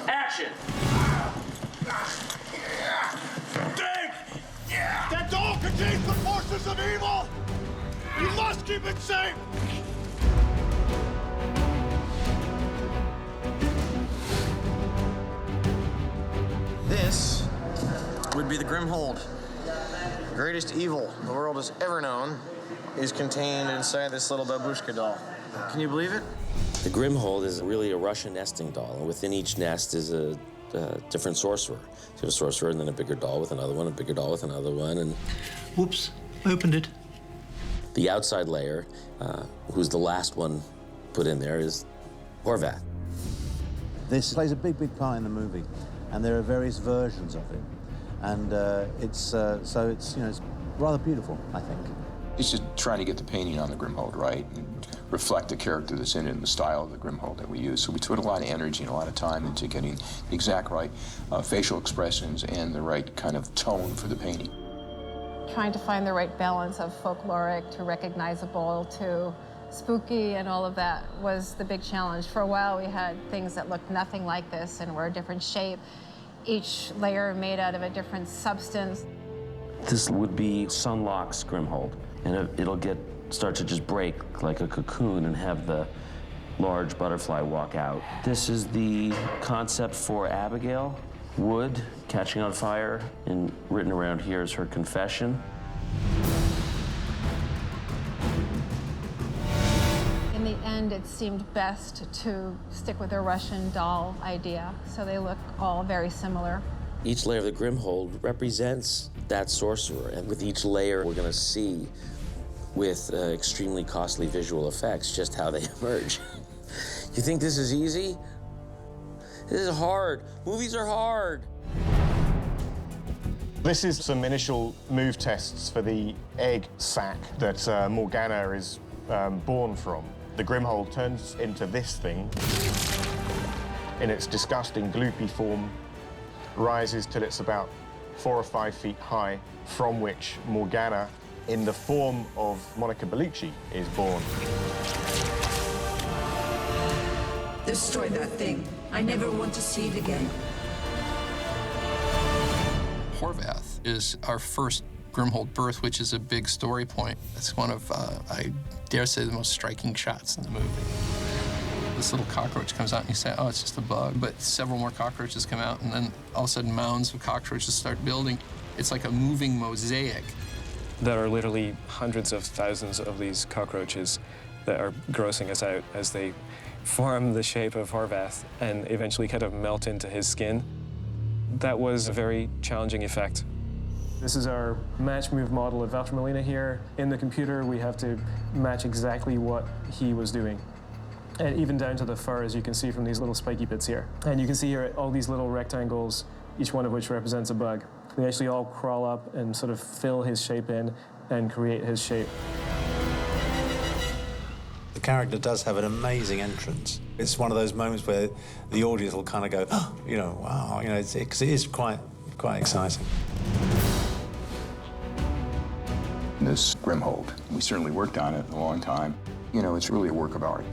Action! Dig! That door contains the forces of evil! You must keep it safe! This would be the Grimhольд. The greatest evil the world has ever known is contained inside this little babushka doll. Can you believe it? The Grimhольd is really a Russian nesting doll, and within each nest is a different sorcerer. So you have a sorcerer and then a bigger doll with another one, a bigger doll with another one, and... Whoops, opened it. The outside layer, who's the last one put in there, is Horvath. This plays a big, big part in the movie, and there are various versions of it. And it's rather beautiful, I think. It's just trying to get the painting on the Grimhольd right and reflect the character that's in it and the style of the Grimhольd that we use. So we put a lot of energy and a lot of time into getting the exact right facial expressions and the right kind of tone for the painting. Trying to find the right balance of folkloric to recognizable to spooky and all of that was the big challenge. For a while we had things that looked nothing like this and were a different shape, each layer made out of a different substance. This would be Sunlock's Grimhольd, and it'll start to just break like a cocoon and have the large butterfly walk out. This is the concept for Abigail. Wood catching on fire, and written around here is her confession. In the end, it seemed best to stick with the Russian doll idea, so they look all very similar. Each layer of the Grimhольd represents that sorcerer, and with each layer we're going to see, with extremely costly visual effects, just how they emerge. You think this is easy? This is hard. Movies are hard. This is some initial move tests for the egg sac that Morgana is born from. The Grimhольd turns into this thing in its disgusting gloopy form, rises till it's about 4 or 5 feet high, from which Morgana, in the form of Monica Bellucci, is born. Destroy that thing. I never want to see it again. Horvath is our first Grimhольd birth, which is a big story point. It's one of, I dare say, the most striking shots in the movie. This little cockroach comes out and you say, oh, it's just a bug. But several more cockroaches come out, and then all of a sudden mounds of cockroaches start building. It's like a moving mosaic. There are literally hundreds of thousands of these cockroaches that are grossing us out as they form the shape of Horvath and eventually kind of melt into his skin. That was a very challenging effect. This is our match move model of Walter Molina here. In the computer, we have to match exactly what he was doing. And even down to the fur, as you can see from these little spiky bits here. And you can see here all these little rectangles, each one of which represents a bug. They actually all crawl up and sort of fill his shape in and create his shape. The character does have an amazing entrance. It's one of those moments where the audience will kind of go, oh, wow, because it is quite exciting. This Grimhольd, we certainly worked on it a long time. It's really a work of art.